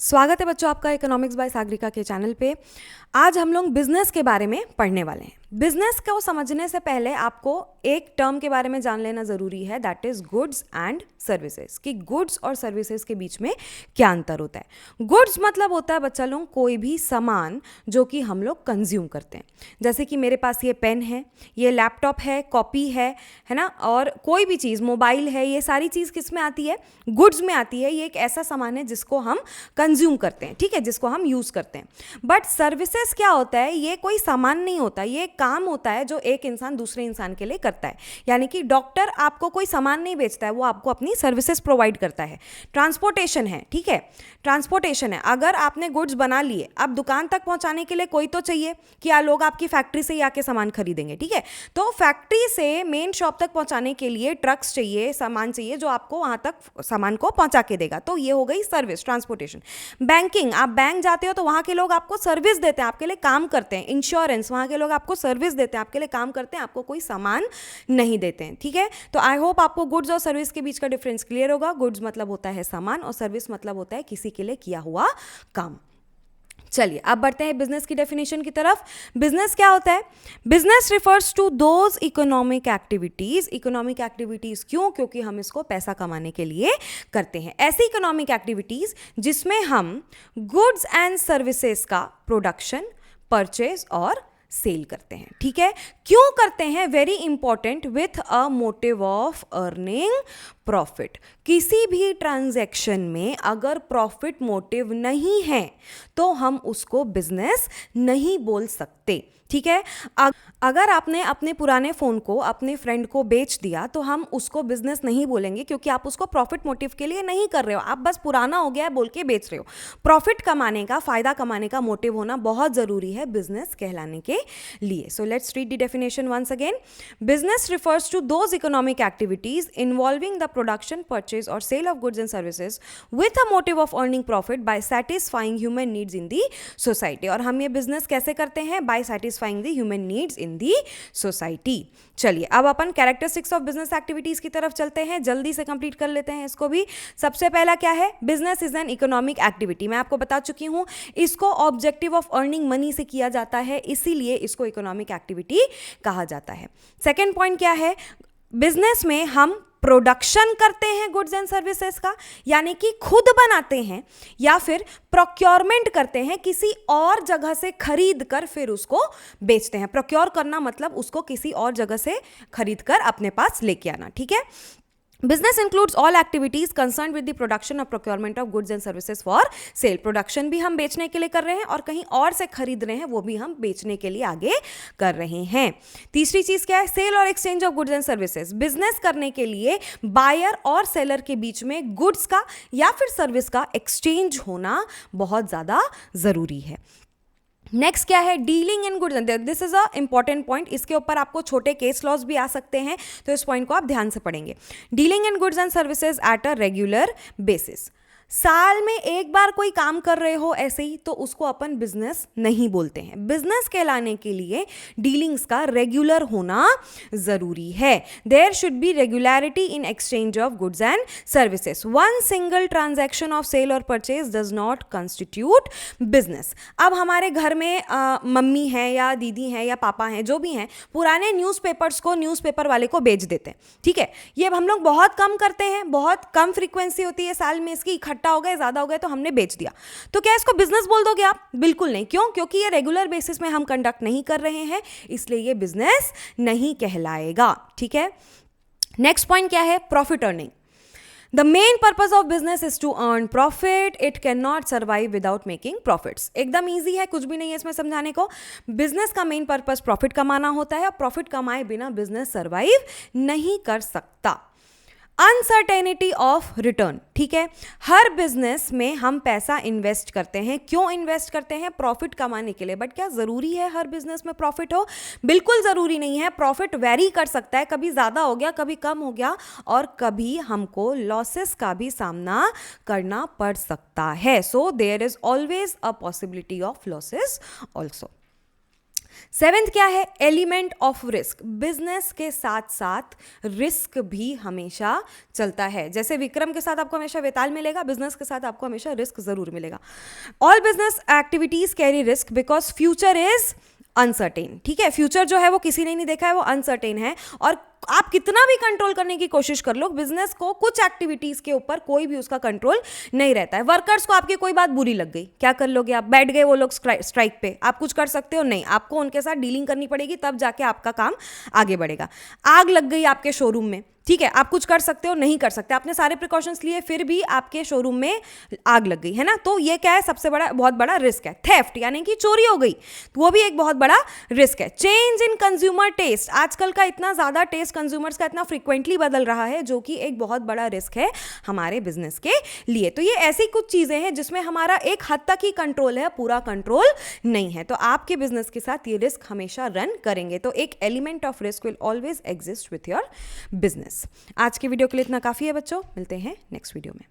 स्वागत है बच्चों आपका इकोनॉमिक्स बाय सागरिका के चैनल पे। आज हम लोग बिजनेस के बारे में पढ़ने वाले हैं। बिजनेस को समझने से पहले आपको एक टर्म के बारे में जान लेना ज़रूरी है, that is goods and services, कि गुड्स और सर्विसेज के बीच में क्या अंतर होता है। गुड्स मतलब होता है बच्चा लोग कोई भी सामान जो कि हम लोग कंज्यूम करते हैं। जैसे कि मेरे पास ये पेन है, ये लैपटॉप है, कॉपी है ना, और कोई भी चीज़, मोबाइल है, ये सारी चीज़ किस में आती है? गुड्स में आती है। ये एक ऐसा सामान है जिसको हम कंज्यूम करते हैं, ठीक है, जिसको हम यूज़ करते हैं। बट सर्विसेज क्या होता है? ये कोई सामान नहीं होता, ये एक काम होता है जो एक इंसान दूसरे इंसान के लिए करता है। यानी कि डॉक्टर आपको कोई सामान नहीं बेचता है, वो आपको अपनी सर्विसेज प्रोवाइड करता है। ट्रांसपोर्टेशन है, ठीक है, ट्रांसपोर्टेशन है। अगर आपने गुड्स बना लिए, अब दुकान तक पहुंचाने के लिए कोई तो चाहिए कि लोग आपकी फैक्ट्री से ही आके सामान खरीदेंगे, ठीक है। तो फैक्ट्री से मेन शॉप तक पहुंचाने के लिए ट्रक्स चाहिए, सामान चाहिए जो आपको वहां तक सामान को पहुंचा के देगा। तो ये हो गई सर्विस, ट्रांसपोर्टेशन। बैंकिंग, आप बैंक जाते हो तो वहां के लोग आपको सर्विस देते हैं, आपके लिए काम करते हैं। इंश्योरेंस, वहां के लोग आपको सर्विस देते हैं, आपके लिए काम करते हैं, आपको कोई सामान नहीं देते हैं, ठीक है। तो आई होप आपको गुड्स और सर्विस के बीच का डिफरेंस क्लियर होगा। गुड्स मतलब होता है सामान और सर्विस मतलब होता है किसी के लिए किया हुआ काम। चलिए अब बढ़ते हैं बिजनेस की डेफिनेशन की तरफ। बिजनेस क्या होता है? Business refers to those economic activities. Economic activities क्यों? क्योंकि हम इसको पैसा कमाने के लिए करते हैं। ऐसी इकोनॉमिक एक्टिविटीज जिसमें हम गुड्स एंड सर्विसेज का प्रोडक्शन, परचेज और सेल करते हैं, ठीक है। क्यों करते हैं? Very important, with a motive of earning profit. किसी भी ट्रांजैक्शन में अगर प्रॉफिट मोटिव नहीं है तो हम उसको बिजनेस नहीं बोल सकते, ठीक है। अगर आपने अपने पुराने फ़ोन को अपने फ्रेंड को बेच दिया तो हम उसको बिजनेस नहीं बोलेंगे, क्योंकि आप उसको प्रॉफिट मोटिव के लिए नहीं कर रहे हो, आप बस पुराना हो गया बोल के बेच रहे हो। प्रॉफिट कमाने का, फायदा कमाने का मोटिव होना बहुत ज़रूरी है बिजनेस कहलाने के लिए। So let's read the definition once again. Business refers to those economic activities involving the production, purchase और sale of goods and services with a motive of earning profit by satisfying human needs in the society. और हम ये business कैसे करते हैं? By satisfying the human needs in the society. चलिए अब अपन कैरेक्टरिस्टिक्स ऑफ बिजनेस एक्टिविटीज की तरफ चलते हैं, जल्दी से कंप्लीट कर लेते हैं इसको भी। सबसे पहला क्या है? Business is an economic activity. मैं आपको बता चुकी हूं, इसको ऑब्जेक्टिव ऑफ अर्निंग मनी से किया जाता है, इसीलिए इसको इकोनॉमिक एक्टिविटी कहा जाता है। सेकेंड पॉइंट क्या है? बिजनेस में हम प्रोडक्शन करते हैं गुड्स एंड सर्विसेज का, यानी कि खुद बनाते हैं, या फिर प्रोक्योरमेंट करते हैं, किसी और जगह से खरीद कर फिर उसको बेचते हैं। प्रोक्योर करना मतलब उसको किसी और जगह से खरीद कर अपने पास लेके आना, ठीक है। Business includes all activities concern with the production और procurement of goods and services for sale. Production भी हम बेचने के लिए कर रहे हैं और कहीं और से खरीद रहे हैं, वो भी हम बेचने के लिए आगे कर रहे हैं। तीसरी चीज क्या है? सेल और exchange of goods and services. Business करने के लिए बायर और सेलर के बीच में गुड्स का या फिर सर्विस का एक्सचेंज होना बहुत ज्यादा जरूरी है। नेक्स्ट क्या है? Dealing in goods and, this is a important point. इसके ऊपर आपको छोटे केस लॉज भी आ सकते हैं, तो इस पॉइंट को आप ध्यान से पढ़ेंगे। Dealing in goods and services at a regular basis. साल में एक बार कोई काम कर रहे हो ऐसे ही, तो उसको अपन बिजनेस नहीं बोलते हैं। बिजनेस कहलाने के लिए डीलिंग्स का रेगुलर होना जरूरी है। There should be regularity in exchange of goods and services. One single transaction of sale और purchase does not constitute business. अब हमारे घर में मम्मी है या दीदी है या पापा हैं, जो भी हैं, पुराने न्यूज़पेपर्स को न्यूज़पेपर वाले को बेच देते हैं, ठीक है। ये हम लोग बहुत कम करते हैं, बहुत कम फ्रीक्वेंसी होती है साल में इसकी, इकट्ठा हो गए, ज्यादा हो गए तो हमने बेच दिया। तो क्या इसको बिजनेस बोल दोगे आप? बिल्कुल नहीं। क्यों? क्योंकि ये रेगुलर बेसिस में हम कंडक्ट नहीं कर रहे हैं, इसलिए ये बिजनेस नहीं कहलाएगा, ठीक है। नेक्स्ट पॉइंट क्या है? Profit earning. The main purpose of business is to earn profit. It cannot survive without making profits. एकदम easy है, कुछ भी नहीं है इसमें समझाने को। बिजनेस का मेन पर्पस प्रॉफिट कमाना होता है और प्रॉफिट कमाए बिना बिजनेस सर्वाइव नहीं कर सकता। अनसर्टेनिटी ऑफ रिटर्न, ठीक है। हर बिजनेस में हम पैसा इन्वेस्ट करते हैं। क्यों इन्वेस्ट करते हैं? प्रॉफिट कमाने के लिए। बट क्या जरूरी है हर बिजनेस में प्रॉफिट हो? बिल्कुल जरूरी नहीं है। प्रॉफिट वेरी कर सकता है, कभी ज्यादा हो गया, कभी कम हो गया, और कभी हमको लॉसेस का भी सामना करना पड़ सकता है। So there is always a possibility of losses also. Seventh क्या है? Element of risk. बिजनेस के साथ साथ रिस्क भी हमेशा चलता है। जैसे विक्रम के साथ आपको हमेशा वेताल मिलेगा, बिजनेस के साथ आपको हमेशा रिस्क जरूर मिलेगा। All business activities carry risk because future is uncertain. ठीक है, फ्यूचर जो है वो किसी ने नहीं देखा है, वो अनसर्टेन है। और आप कितना भी कंट्रोल करने की कोशिश कर लो, बिजनेस को कुछ एक्टिविटीज के ऊपर कोई भी उसका कंट्रोल नहीं रहता है। वर्कर्स को आपकी कोई बात बुरी लग गई, क्या कर लोगे आप? बैठ गए वो लोग स्ट्राइक पे, आप कुछ कर सकते हो? नहीं, आपको उनके साथ डीलिंग करनी पड़ेगी, तब जाके आपका काम आगे बढ़ेगा। आग लग गई आपके शोरूम में, ठीक है, आप कुछ कर सकते हो? नहीं कर सकते। आपने सारे प्रिकॉशंस लिए, फिर भी आपके शोरूम में आग लग गई, है ना? तो ये क्या है? सबसे बड़ा, बहुत बड़ा रिस्क है। थेफ्ट यानी कि चोरी हो गई, तो वो भी एक बहुत बड़ा रिस्क है। चेंज इन कंज्यूमर टेस्ट, आजकल का इतना ज़्यादा टेस्ट कंज्यूमर्स का इतना फ्रीक्वेंटली बदल रहा है, जो कि एक बहुत बड़ा रिस्क है हमारे बिजनेस के लिए। तो ये ऐसी कुछ चीज़ें हैं जिसमें हमारा एक हद तक ही कंट्रोल है, पूरा कंट्रोल नहीं है। तो आपके बिजनेस के साथ ये रिस्क हमेशा रन करेंगे। तो एक element of risk will always exist with your business. आज के वीडियो के लिए इतना काफ़ी है बच्चों, मिलते हैं नेक्स्ट वीडियो में।